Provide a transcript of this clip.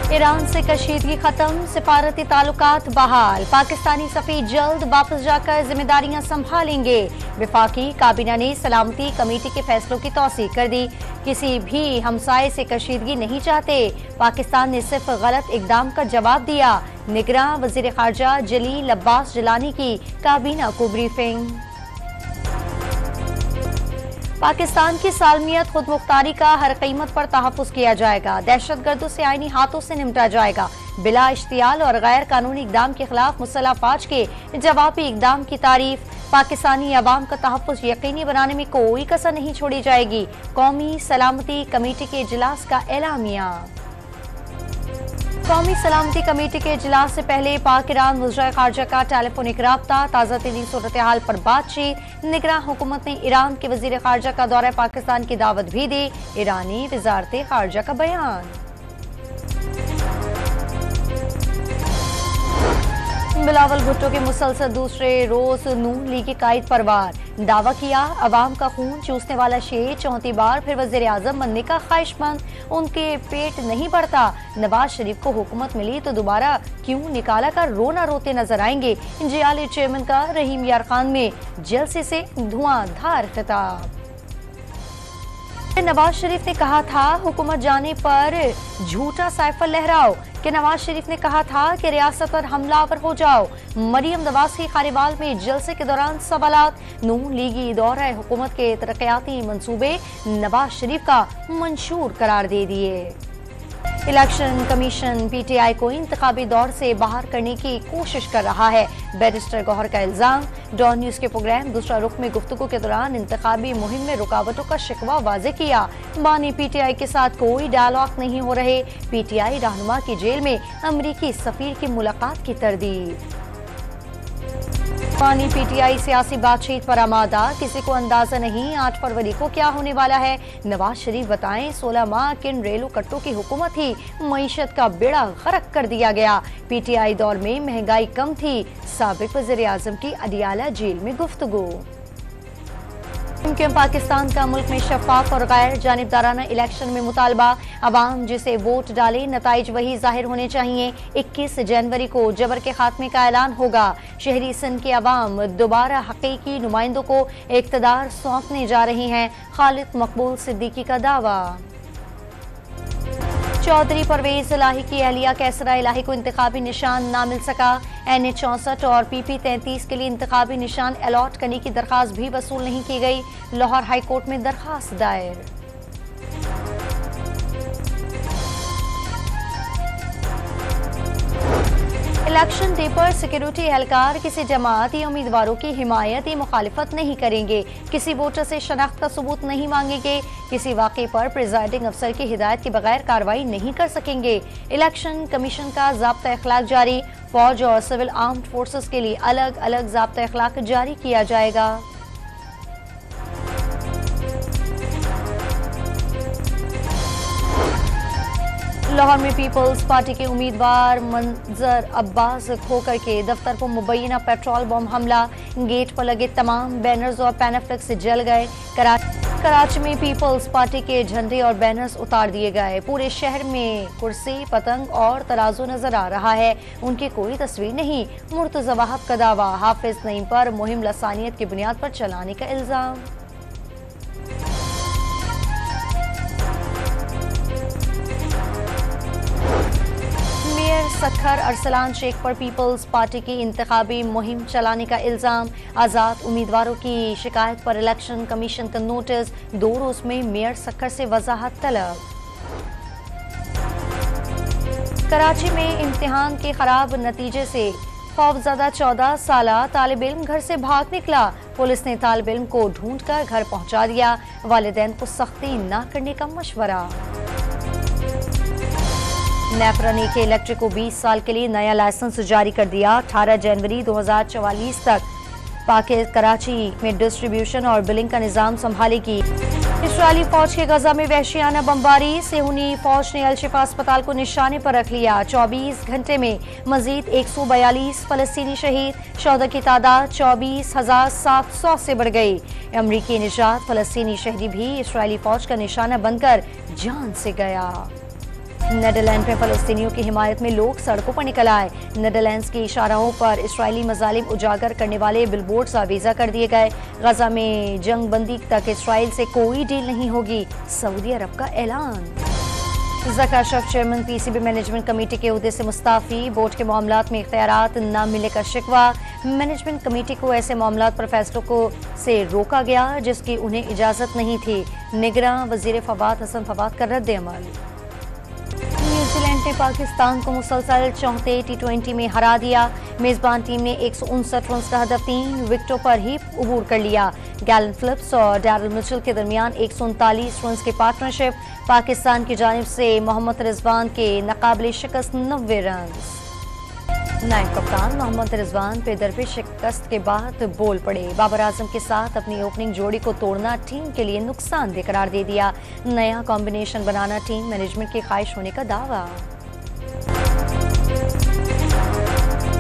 Iran से कशीदगी खत्म, सिफारती ताल्लुकात बहाल। पाकिस्तानी सफीर जल्द वापस जाकर जिम्मेदारियां संभालेंगे। वफाकी काबीना ने सलामती कमेटी के फैसलों की तौसीक कर दी। किसी भी हमसाये से कशीदगी नहीं चाहते। पाकिस्तान ने सिर्फ गलत इकदाम का जवाब दिया। निगरां वजीर खारजा जलील अब्बास जिलानी की काबीना को ब्रीफिंग। पाकिस्तान की सालमियत खुद मुख्तारी का हर कीमत पर तहफ़्फ़ुज़ किया जाएगा। दहशतगर्दों से आईनी हाथों से निपटा जाएगा। बिला इश्तियाल और गैर कानूनी इकदाम के खिलाफ मुसल्लह अफवाज के जवाबी इकदाम की तारीफ। पाकिस्तानी अवाम का तहफ़्फ़ुज़ यकीनी बनाने में कोई कसर नहीं छोड़ी जाएगी। कौमी सलामती कमेटी के इजलास का एलामिया। कौमी सलामती कमेटी के इजलास से पहले पाक ईरान वज़ीर खारजा का टेलीफोनिक राब्ता, ताज़ा तरीन सूरत हाल पर बातचीत। निगरां हुकूमत ने ईरान के वज़ीर खारजा का दौरा पाकिस्तान की दावत भी दी। ईरानी वज़ारत खारजा का बयान। बिलावल भुट्टो के मुसलसल दूसरे रोज नून लीग के कायद परवार। दावा किया अवाम का खून चूसने वाला शेर 34 बार फिर वज़ीर आज़म बनने का ख्वाहिशमंद। उनके पेट नहीं बढ़ता। नवाज शरीफ को हुकूमत मिली तो दोबारा क्यों निकाला कर रोना रोते नजर आएंगे। जियाली चेयरमैन का रहीम यार खान में जलसे से धुआंधार खिताब। नवाज शरीफ ने कहा था हुकूमत जाने पर झूठा साइफर लहराओ। कि नवाज शरीफ ने कहा था कि रियासत पर हमलावर हो जाओ। मरियम नवाज की खारीवाल में जलसे के दौरान सवालात। नून लीगी दौरा हुकूमत के तरक्याती मंसूबे नवाज शरीफ का मंशूर करार दे दिए। इलेक्शन कमीशन पीटीआई को इंतखाबी दौर से बाहर करने की कोशिश कर रहा है। बैरिस्टर गौहर का इल्जाम। डॉन न्यूज के प्रोग्राम दूसरा रुख में गुफ्तगू के दौरान इंतखाबी मुहिम में रुकावटों का शिकवा वाजे किया। बानी पीटीआई के साथ कोई डायलॉग नहीं हो रहे। पीटीआई रहनुमा की जेल में अमरीकी सफीर की मुलाकात की तरदीद। बानी पीटीआई सियासी बातचीत पर आमादा। किसी को अंदाजा नहीं 8 फरवरी को क्या होने वाला है। नवाज शरीफ बताएं 16 माह किन रेलू कट्टों की हुकूमत थी। मईशत का बेड़ा गर्क कर दिया गया। पीटीआई दौर में महंगाई कम थी। साबिक वज़ीर आज़म की अडियाला जेल में गुफ्तगू। पाकिस्तान का मुल्क में शफाफ और गैर जानिबदाराना इलेक्शन में मुतालबा। अवाम जिसे वोट डाले नताइज वही जाहिर होने चाहिए। 21 जनवरी को जबर के खात्मे का ऐलान होगा। शहरी सिंध के अवाम दोबारा हकीकी नुमाइंदों को इख्तिदार सौंपने जा रही हैं। खालिद मकबूल सिद्दीकी का दावा। चौधरी परवेज इलाही की अहलिया कैसरा इलाही को इंतखाबी निशान ना मिल सका। NH 64 और PP 33 के लिए इंतखाबी निशान अलॉट करने की दरखास्त भी वसूल नहीं की गई। लाहौर हाई कोर्ट में दरखास्त दायर। इलेक्शन डे पर सिक्योरिटी एहलकार किसी जमात या उम्मीदवारों की हिमायत या मुखालिफत नहीं करेंगे। किसी वोटर से शनाख्त का सबूत नहीं मांगेंगे। किसी वाक़े पर प्रिजाइडिंग अफसर की हिदायत के बगैर कार्रवाई नहीं कर सकेंगे। इलेक्शन कमीशन का ज़ाब्ता अखलाक जारी। फौज और सिविल आर्म्ड फोर्सेस के लिए अलग अलग ज़ाब्ता अखलाक जारी किया जाएगा। लाहौर में पीपल्स पार्टी के उम्मीदवार मंजर अब्बास खोकर के दफ्तर को मुबैना पेट्रोल बम हमला। गेट पर लगे तमाम बैनर्स और पैनाफ्लेक्स जल गए। कराची में पीपल्स पार्टी के झंडे और बैनर्स उतार दिए गए। पूरे शहर में कुर्सी, पतंग और तराजू नजर आ रहा है। उनकी कोई तस्वीर नहीं। मुर्तज़ा वहाब का दावा। हाफिज नईम पर मुहिम लसानियत की बुनियाद पर चलाने का इल्जाम। सखर अरसलान शेख पर पीपल्स पार्टी की इंतखाबी मुहिम चलाने का इल्जाम। आज़ाद उम्मीदवारों की शिकायत पर इलेक्शन कमीशन का नोटिस। 2 रोज में मेयर सखर से वजाहत तलब। कराची में इम्तिहान के खराब नतीजे से खौफजदा 14 साला तालिब इल्म घर से भाग निकला। पुलिस ने तालिब इल्म को ढूंढकर घर पहुंचा दिया। वालिदैन को सख्ती न करने का मशवरा। नेपरा ने के इलेक्ट्रिक को 20 साल के लिए नया लाइसेंस जारी कर दिया। 18 जनवरी 2044 तक कराची में डिस्ट्रीब्यूशन और बिलिंग का निजाम संभालेगी। इस्राएली फौज के गजा में वहशियाना बमबारी। सेहूनी फौज ने अल-शिफा अस्पताल को निशाने पर रख लिया। 24 घंटे में मजीद 142 फलस्तीनी शहीद। शोहदा की तादाद 24,700 से बढ़ गई। अमरीकी निजात फलस्तीनी शहरी भी इस्राएली फौज का निशाना बनकर जान से गया। नेदरलैंड में फलस्तीनियों की हिमायत में लोग सड़कों पर निकल आए। नेदरलैंड्स की इशाराओं पर इसराइली मजालिम उजागर करने वाले बिलबोर्ड्स आवीजा कर दिए गए। गजा में जंग बंदी तक इसराइल से कोई डील नहीं होगी, सऊदी अरब का ऐलान। Zaka Ashraf chairman PCB management committee के ओहदे से मुस्ताफी। बोर्ड के मामलात में इख्तियारात न मिलने का शिकवा। मैनेजमेंट कमेटी को ऐसे मामलात पर फैसलों को से रोका गया जिसकी उन्हें इजाज़त नहीं थी। निगरां वज़ीर फवाद हसन फवाद का रद्द अमल। न्यूजीलैंड ने पाकिस्तान को मुसलसल 34 T20 में हरा दिया। मेजबान टीम ने 159 रन का हदफ 3 विकेटों पर ही अबूर कर लिया। गैलन फिलिप्स और डैरल मिचेल के दरमियान 139 रन की पार्टनरशिप। पाकिस्तान की जानिब से मोहम्मद रिजवान के नाकाबिले शिकस्त 90 रन। नायब कप्तान मोहम्मद रिजवान पे दरपे शिकस्त के बाद बोल पड़े। बाबर आजम के साथ अपनी ओपनिंग जोड़ी को तोड़ना टीम के लिए नुकसानदेह करार दे दिया। नया कॉम्बिनेशन बनाना टीम मैनेजमेंट की ख्वाहिश होने का दावा।